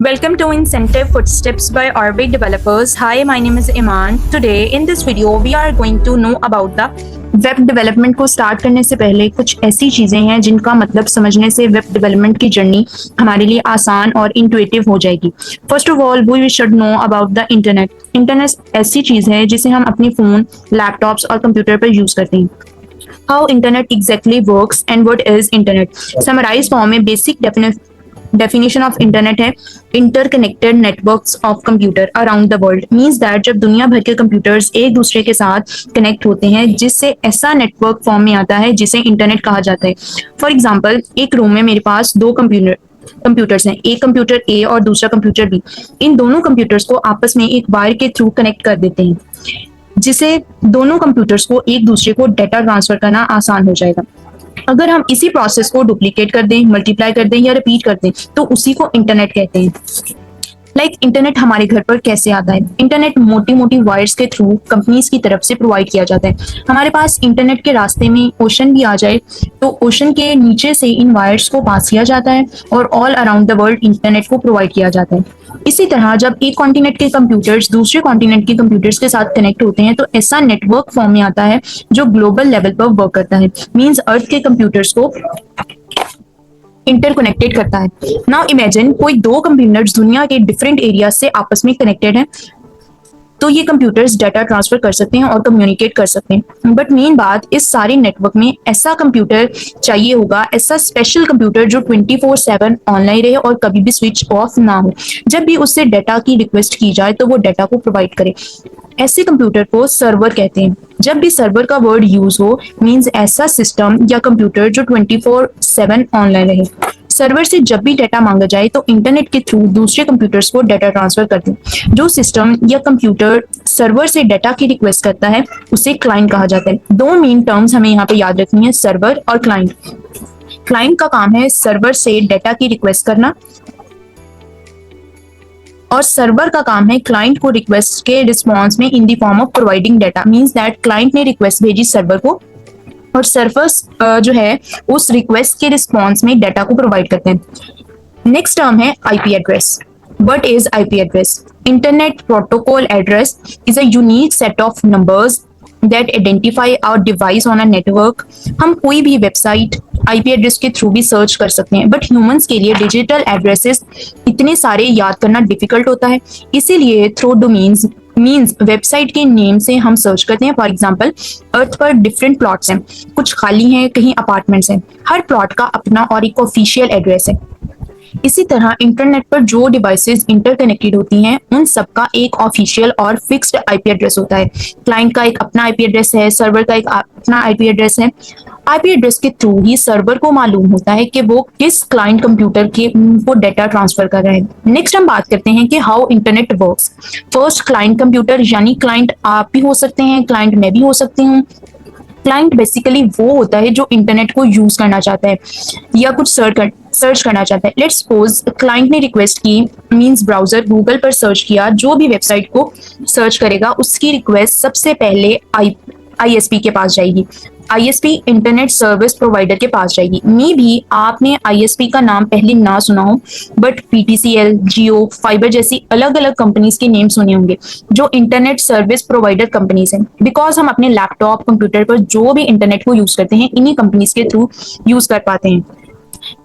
Welcome to Incentive Footsteps by Orbit Developers. Hi, my name is Iman. Today in this video we are going to know about the web development को start करने से पहले कुछ ऐसी चीज़ें हैं जिनका मतलब समझने से वेब डेवलपमेंट की जर्नी हमारे लिए आसान और इंटुइटिव हो जाएगी। First of all we should know about the internet. Internet ऐसी चीज़ है जिसे हम अपने फ़ोन, लैपटॉप्स और कंप्यूटर पर यूज़ करते हैं। How internet exactly works and what is internet. Summarise form में बेसिक डेफिनेशन ऑफ इंटरनेट है interconnected networks of computer around the world. Means that जब दुनिया भर के कंप्यूटर्स एक दूसरे के साथ कनेक्ट होते हैं जिससे ऐसा नेटवर्क फॉर्म में आता है जिसे इंटरनेट कहा जाता है। फॉर एग्जाम्पल, एक रूम में मेरे पास दो कंप्यूटर्स हैं, एक कंप्यूटर ए और दूसरा कंप्यूटर बी। इन दोनों कंप्यूटर्स को आपस में एक वायर के थ्रू कनेक्ट कर देते हैं जिसे दोनों कंप्यूटर्स को एक दूसरे को डेटा ट्रांसफर करना आसान हो जाएगा। अगर हम इसी प्रोसेस को डुप्लीकेट कर दें, मल्टीप्लाई कर दें या रिपीट कर दें तो उसी को इंटरनेट कहते हैं। इंटरनेट हमारे घर पर कैसे आता है। इंटरनेट मोटी मोटी वायर्स के थ्रू कंपनीज की तरफ से प्रोवाइड किया जाता है। हमारे पास इंटरनेट के रास्ते में ओशन भी आ जाए तो ओशन के नीचे से इन वायर्स को पास किया जाता है और all around the world internet को प्रोवाइड किया जाता है। इसी तरह जब एक कॉन्टिनेंट के कंप्यूटर्स दूसरे कॉन्टिनेंट के कंप्यूटर्स के साथ कनेक्ट होते हैं तो ऐसा नेटवर्क फॉर्म में आता है जो ग्लोबल लेवल पर वर्क करता है। मींस अर्थ के कंप्यूटर्स को इंटरकनेक्टेड करता है। नाउ इमेजिन कोई दो कंप्यूटर्स दुनिया के डिफरेंट एरिया से आपस में कनेक्टेड हैं तो ये कंप्यूटर्स डाटा ट्रांसफर कर सकते हैं और कम्युनिकेट कर सकते हैं। बट मेन बात, इस सारे नेटवर्क में ऐसा कंप्यूटर चाहिए होगा, ऐसा स्पेशल कंप्यूटर जो 24/7 ऑनलाइन रहे और कभी भी स्विच ऑफ ना हो। जब भी उससे डाटा की रिक्वेस्ट की जाए तो वो डाटा को प्रोवाइड करे। ऐसे कंप्यूटर को सर्वर कहते हैं। जब भी सर्वर का वर्ड यूज हो मींस ऐसा सिस्टम या कंप्यूटर जो 24/7 ऑनलाइन रहे। सर्वर से जब भी डाटा मांगा जाए तो इंटरनेट के थ्रू दूसरे कंप्यूटर्स को डाटा ट्रांसफर करते हैं। जो सिस्टम या कंप्यूटर सर्वर से डाटा की रिक्वेस्ट करता है उसे क्लाइंट कहा जाता है। दो मेन टर्म्स हमें यहाँ पे याद रखनी है, सर्वर और क्लाइंट। क्लाइंट का काम है सर्वर से डाटा की रिक्वेस्ट करना और सर्वर का काम है क्लाइंट को रिक्वेस्ट के रिस्पॉन्स में in the form of providing data. Means that client ने रिक्वेस्ट भेजी सर्वर को और सर्वर जो है उस रिक्वेस्ट के रिस्पॉन्स में डाटा को प्रोवाइड करते हैं। नेक्स्ट टर्म है IP address. What is IP address? Internet protocol address is a unique set of numbers that identify our device on a network। हम कोई भी वेबसाइट आईपी एड्रेस के थ्रू भी सर्च कर सकते हैं, बट ह्यूमंस के लिए डिजिटल एड्रेसेस इतने सारे याद करना डिफिकल्ट होता है। इसीलिए थ्रू डोमेन्स मीन्स वेबसाइट के नेम से हम सर्च करते हैं। फॉर एग्जाम्पल, अर्थ पर डिफरेंट प्लॉट्स हैं, कुछ खाली हैं, कहीं अपार्टमेंट्स हैं। हर प्लॉट का अपना और एक ऑफिशियल एड्रेस है। इसी तरह इंटरनेट पर जो डिवाइसेस इंटरकनेक्टेड होती हैं उन सबका एक ऑफिशियल और फिक्स्ड आईपी एड्रेस होता है। क्लाइंट का एक अपना आईपी एड्रेस है, सर्वर का एक अपना आईपी एड्रेस है। आईपी एड्रेस के थ्रू ही सर्वर को मालूम होता है कि वो किस क्लाइंट कंप्यूटर के को डाटा ट्रांसफर कर रहे हैं। नेक्स्ट हम बात करते हैं कि how internet works. First, client computer, यानी क्लाइंट आप भी हो सकते हैं, क्लाइंट मैं भी हो सकती हूँ। क्लाइंट बेसिकली वो होता है जो इंटरनेट को यूज करना चाहता है या कुछ सर्च करना चाहता है। लेट्स सपोज क्लाइंट ने रिक्वेस्ट की, मींस ब्राउजर गूगल पर सर्च किया, जो भी वेबसाइट को सर्च करेगा उसकी रिक्वेस्ट सबसे पहले आईएसपी के पास जाएगी। आईएसपी इंटरनेट सर्विस प्रोवाइडर के पास जाएगी। मे भी आपने आईएसपी का नाम पहले ना सुना हो, बट पीटीसीएल, जियो, फाइबर जैसी अलग अलग कंपनीज के नेम सुने होंगे जो इंटरनेट सर्विस प्रोवाइडर कंपनीज हैं। बिकॉज हम अपने लैपटॉप, कंप्यूटर पर जो भी इंटरनेट को यूज करते हैं इन्हीं कंपनीज के थ्रू यूज कर पाते हैं।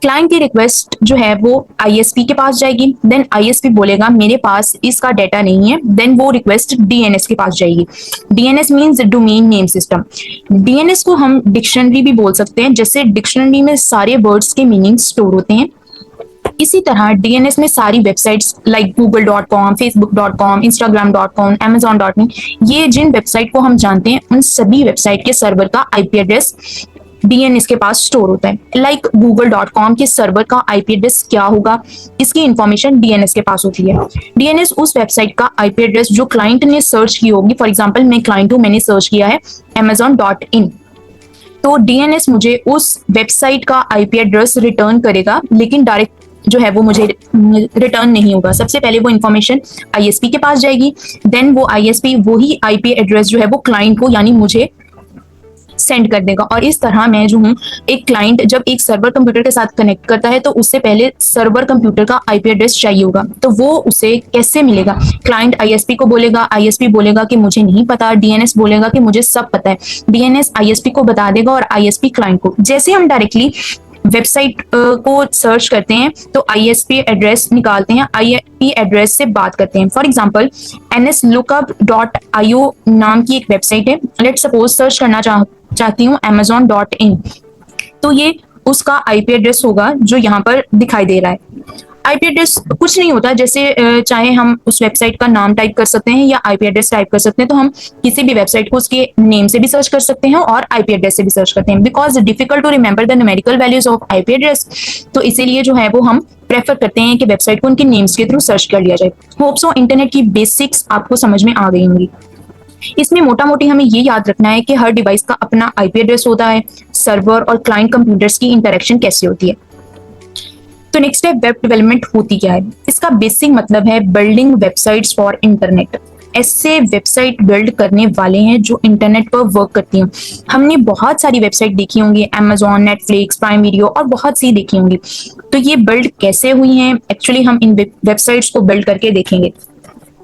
क्लाइंट की रिक्वेस्ट जो है वो आईएसपी के पास जाएगी, देन आईएसपी बोलेगा मेरे पास इसका डाटा नहीं है, देन वो रिक्वेस्ट डीएनएस के पास जाएगी। DNS means domain name system. DNS को हम डिक्शनरी भी बोल सकते हैं, जैसे डिक्शनरी में सारे वर्ड्स के मीनिंग स्टोर होते हैं। इसी तरह डीएनएस में सारी websites like google.com, facebook.com, instagram.com, amazon.in, ये जिन वेबसाइट को हम जानते हैं उन सभी वेबसाइट के सर्वर का आईपी एड्रेस डीएनएस के पास स्टोर होता है। लाइक google.com के सर्वर का आईपी एड्रेस क्या होगा, इसकी इंफॉर्मेशन डीएनएस के पास होती है। डीएनएस उस वेबसाइट का आईपी एड्रेस जो क्लाइंट ने सर्च की होगी। फॉर एग्जांपल, मैं क्लाइंट हूँ, मैंने सर्च किया है amazon.in, तो डीएनएस मुझे उस वेबसाइट का आईपी एड्रेस रिटर्न करेगा, लेकिन डायरेक्ट जो है वो मुझे रिटर्न नहीं होगा। सबसे पहले वो इन्फॉर्मेशन आईएसपी के पास जाएगी, देन वो आईएसपी वही आईपी एड्रेस जो है वो क्लाइंट को यानी मुझे सेंड कर देगा। और इस तरह मैं जो हूँ, एक क्लाइंट जब एक सर्वर कंप्यूटर के साथ कनेक्ट करता है तो उससे पहले सर्वर कंप्यूटर का आईपी एड्रेस चाहिए होगा, तो वो उसे कैसे मिलेगा? क्लाइंट आईएसपी को बोलेगा, आईएसपी बोलेगा कि मुझे नहीं पता, डीएनएस बोलेगा कि मुझे सब पता है। डीएनएस आईएसपी को बता देगा और आईएसपी क्लाइंट को। जैसे हम डायरेक्टली वेबसाइट को सर्च करते हैं तो आईएसपी एड्रेस निकालते हैं, आईपी एड्रेस से बात करते हैं। फॉर एग्जांपल nslookup.io नाम की एक वेबसाइट है। लेट सपोज सर्च करना चाहती हूँ amazon.in, तो ये उसका आईपी एड्रेस होगा जो यहाँ पर दिखाई दे रहा है। आईपी एड्रेस कुछ नहीं होता, जैसे चाहे हम उस वेबसाइट का नाम टाइप कर सकते हैं या आईपी एड्रेस टाइप कर सकते हैं, तो हम किसी भी वेबसाइट को उसके नेम से भी सर्च कर सकते हैं और आईपी एड्रेस से भी सर्च करते हैं। Because difficult to remember the numerical values of IP address, तो इसीलिए जो है वो हम प्रेफर करते हैं कि वेबसाइट को उनके नेम्स के थ्रू सर्च कर लिया जाए। होप सो इंटरनेट की बेसिक्स आपको समझ में आ गई होंगी। इसमें मोटा मोटी हमें ये याद रखना है कि हर डिवाइस का अपना आईपी एड्रेस होता है, सर्वर और क्लाइंट कंप्यूटर्स की इंटरेक्शन कैसे होती है। तो नेक्स्ट है वेब डेवलपमेंट होती क्या है। इसका बेसिक मतलब है बिल्डिंग वेबसाइट्स फॉर इंटरनेट। ऐसे वेबसाइट बिल्ड करने वाले हैं जो इंटरनेट पर वर्क करती हैं। हमने बहुत सारी वेबसाइट देखी होंगी, Amazon, नेटफ्लिक्स, प्राइम वीडियो और बहुत सी देखी होंगी। तो ये बिल्ड कैसे हुई हैं, एक्चुअली हम इन वेबसाइट्स को बिल्ड करके देखेंगे।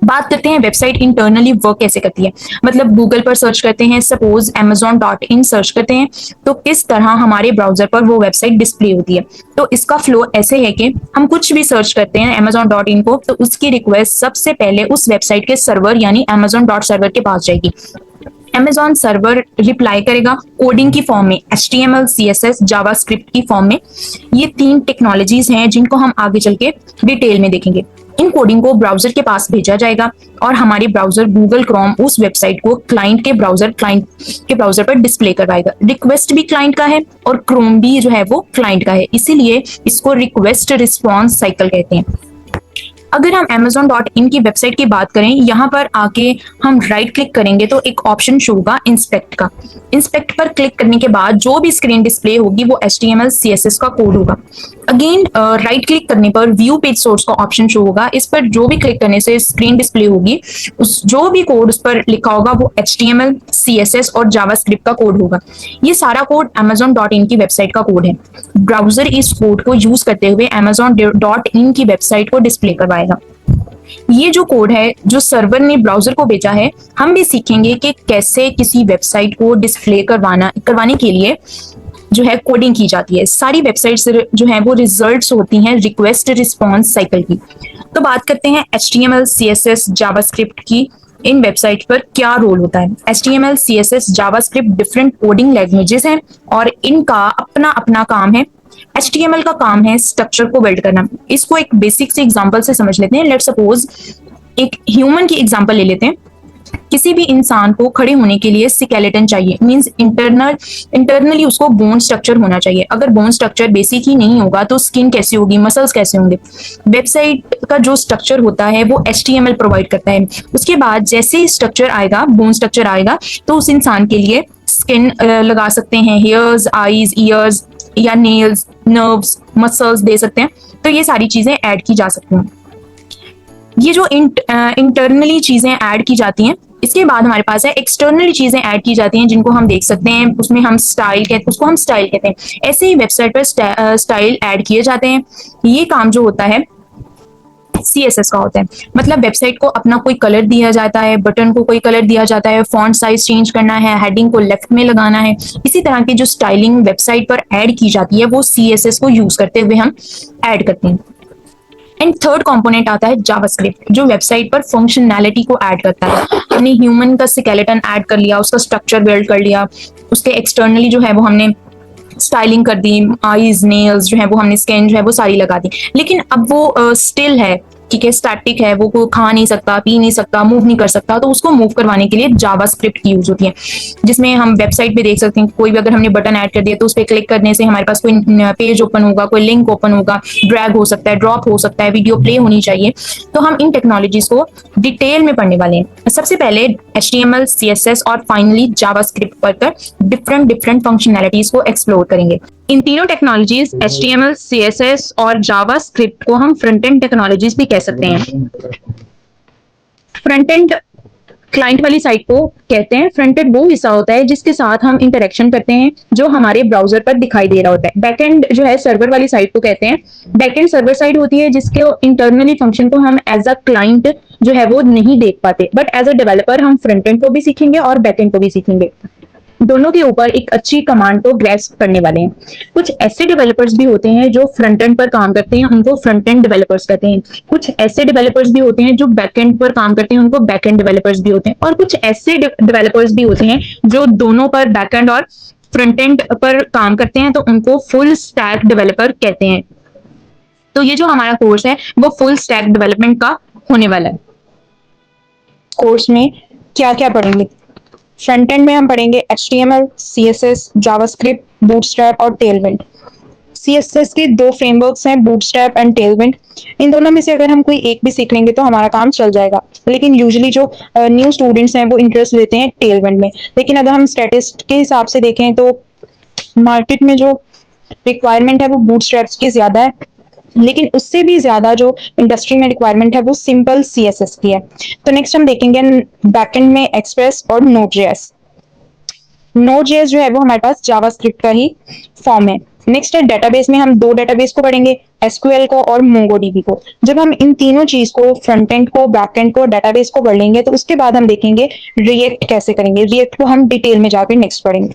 बात करते हैं वेबसाइट इंटरनली वर्क कैसे करती है। मतलब गूगल पर सर्च करते हैं, सपोज amazon.in सर्च करते हैं, तो किस तरह हमारे ब्राउजर पर वो वेबसाइट डिस्प्ले होती है। तो इसका फ्लो ऐसे है कि हम कुछ भी सर्च करते हैं amazon.in को, तो उसकी रिक्वेस्ट सबसे पहले उस वेबसाइट के सर्वर यानी amazon.server के पास जाएगी। Amazon सर्वर रिप्लाई करेगा कोडिंग की फॉर्म में, HTML, CSS, जावास्क्रिप्ट की फॉर्म में। ये 3 टेक्नोलॉजीज हैं जिनको हम आगे चल के डिटेल में देखेंगे। इन कोडिंग को ब्राउजर के पास भेजा जाएगा और हमारे ब्राउजर गूगल क्रोम उस वेबसाइट को क्लाइंट के ब्राउजर पर डिस्प्ले करवाएगा। रिक्वेस्ट भी क्लाइंट का है और क्रोम भी जो है वो क्लाइंट का है, इसीलिए इसको रिक्वेस्ट रिस्पॉन्स साइकिल कहते हैं। अगर हम amazon.in की वेबसाइट की बात करें, यहाँ पर आके हम राइट क्लिक करेंगे तो एक ऑप्शन शो होगा इंस्पेक्ट का। इंस्पेक्ट पर क्लिक करने के बाद जो भी स्क्रीन डिस्प्ले होगी वो HTML, CSS का कोड होगा। अगेन राइट क्लिक करने पर व्यू पेज सोर्स का ऑप्शन शो होगा। इस पर जो भी क्लिक करने से स्क्रीन डिस्प्ले होगी, उस जो भी कोड उस पर लिखा होगा वो HTML, CSS और जावास्क्रिप्ट का कोड होगा। ये सारा कोड amazon.in की वेबसाइट का कोड है। ब्राउजर इस कोड को यूज करते हुए amazon.in की वेबसाइट को डिस्प्ले करवाएगा। ये जो कोड है जो सर्वर ने ब्राउजर को भेजा है, हम भी सीखेंगे कि कैसे किसी वेबसाइट को डिस्प्ले करवाने के लिए जो है कोडिंग की जाती है। सारी वेबसाइट्स जो है वो रिजल्ट्स होती हैं रिक्वेस्ट रिस्पॉन्स साइकिल की। तो बात करते हैं HTML, CSS, जावास्क्रिप्ट की इन वेबसाइट पर क्या रोल होता है। HTML, CSS, JavaScript different coding languages हैं और इनका अपना अपना काम है। HTML का काम है स्ट्रक्चर को बिल्ड करना। इसको एक बेसिक से एग्जांपल से समझ लेते हैं। लेट्स सपोज एक ह्यूमन की एग्जांपल ले लेते हैं। किसी भी इंसान को खड़े होने के लिए स्केलेटन चाहिए, मींस इंटरनली उसको बोन स्ट्रक्चर होना चाहिए। अगर बोन स्ट्रक्चर बेसिक ही नहीं होगा तो स्किन कैसे होगी, मसल्स कैसे होंगे। वेबसाइट का जो स्ट्रक्चर होता है वो HTML प्रोवाइड करता है। उसके बाद जैसे ही स्ट्रक्चर आएगा, बोन स्ट्रक्चर आएगा, तो उस इंसान के लिए स्किन लगा सकते हैं, हेयर्स, आईज, ईयर्स या नेल्स, नर्व्स, मसल्स दे सकते हैं। तो ये सारी चीजें ऐड की जा सकती हैं। ये जो इंटरनली चीजें ऐड की जाती हैं, इसके बाद हमारे पास है एक्सटर्नली चीजें ऐड की जाती हैं जिनको हम देख सकते हैं। उसमें हम स्टाइल कहते हैं। ऐसे ही वेबसाइट पर स्टाइल ऐड किए जाते हैं। ये काम जो होता है CSS का होता है। मतलब वेबसाइट को अपना कोई कलर दिया जाता है, बटन को कोई कलर दिया जाता है, फॉन्ट साइज चेंज करना है, हेडिंग को लेफ्ट में लगाना है। इसी तरह की जो स्टाइलिंग वेबसाइट पर ऐड की जाती है वो CSS को यूज करते हुए हम ऐड करते हैं। एंड थर्ड कंपोनेंट आता है जावास्क्रिप्ट, जो वेबसाइट पर फंक्शनैलिटी को ऐड करता है। हमने ह्यूमन का स्केलेटन ऐड कर लिया, उसका स्ट्रक्चर बिल्ड कर लिया, उसके एक्सटर्नली जो है वो हमने स्टाइलिंग कर दी, आईज, नेल्स जो है वो हमने, स्किन जो है वो सारी लगा दी। लेकिन अब वो स्टिल है, ठीक है, स्टैटिक है, वो खा नहीं सकता, पी नहीं सकता, मूव नहीं कर सकता। तो उसको मूव करवाने के लिए जावास्क्रिप्ट की यूज होती है, जिसमें हम वेबसाइट पे देख सकते हैं कोई भी अगर हमने बटन ऐड कर दिया तो उस पर क्लिक करने से हमारे पास कोई पेज ओपन होगा, कोई लिंक ओपन होगा, ड्रैग हो सकता है, ड्रॉप हो सकता है, वीडियो प्ले होनी चाहिए। तो हम इन टेक्नोलॉजीज को डिटेल में पढ़ने वाले हैं। सबसे पहले HTML, CSS और फाइनली जावास्क्रिप्ट पर डिफरेंट फंक्शनैलिटीज को एक्सप्लोर करेंगे। इन तीनों टेक्नोलॉजीज HTML, CSS और जावास्क्रिप्ट को हम फ्रंट एंड टेक्नोलॉजीज भी कह सकते हैं। फ्रंट एंड क्लाइंट वाली साइट को कहते हैं। फ्रंट एंड वो हिस्सा होता है जिसके साथ हम इंटरेक्शन करते हैं, जो हमारे ब्राउजर पर दिखाई दे रहा होता है। बैक एंड जो है सर्वर वाली साइट को कहते हैं। बैक एंड सर्वर साइड होती है जिसके इंटरनली फंक्शन को हम एज अ क्लाइंट जो है वो नहीं देख पाते, बट एज अ डेवलपर हम फ्रंट एंड को भी सीखेंगे और बैक एंड को भी सीखेंगे। दोनों के ऊपर एक अच्छी कमांड को ग्रेस्प करने वाले हैं। कुछ ऐसे डेवलपर्स भी होते हैं जो फ्रंट एंड पर काम करते हैं, उनको फ्रंट एंड डेवलपर्स कहते हैं। कुछ ऐसे डेवलपर्स भी होते हैं जो बैक एंड पर काम करते हैं, उनको बैक एंड डेवलपर्स भी होते हैं। और कुछ ऐसे डेवलपर्स भी होते हैं जो दोनों पर, बैक एंड और फ्रंट एंड पर काम करते हैं, तो उनको फुल स्टैक डेवलपर कहते हैं। तो ये जो हमारा कोर्स है वो फुल स्टैक डेवलपमेंट का होने वाला है। कोर्स में क्या क्या पढ़ेंगे? फ्रंट एंड में हम पढ़ेंगे HTML, CSS, जावास्क्रिप्ट, बूटस्ट्रैप और टेलविंड। CSS के दो फ्रेमवर्क्स हैं, बूटस्ट्रैप एंड टेलविंड। इन दोनों में से अगर हम कोई एक भी सीख लेंगे तो हमारा काम चल जाएगा। लेकिन यूजुअली जो न्यू स्टूडेंट्स हैं वो इंटरेस्ट लेते हैं टेलविंड में। लेकिन अगर हम स्टैटिस्ट के हिसाब से देखें तो मार्केट में जो रिक्वायरमेंट है वो बूटस्ट्रैप्स की ज्यादा है, लेकिन उससे भी ज्यादा जो इंडस्ट्री में रिक्वायरमेंट है वो सिंपल CSS की है। तो नेक्स्ट हम देखेंगे बैकएंड में एक्सप्रेस और नोड.js। नोड.js जो है वो हमारे पास जावास्क्रिप्ट का ही फॉर्म है। नेक्स्ट है डेटाबेस में हम दो डेटाबेस को पढ़ेंगे, SQL को और MongoDB को। जब हम इन तीनों चीज को, फ्रंट एंड को, बैक एंड को, डेटाबेस को पढ़ लेंगे तो उसके बाद हम देखेंगे रिएक्ट कैसे करेंगे। रिएक्ट को हम डिटेल में जाकर नेक्स्ट पढ़ेंगे।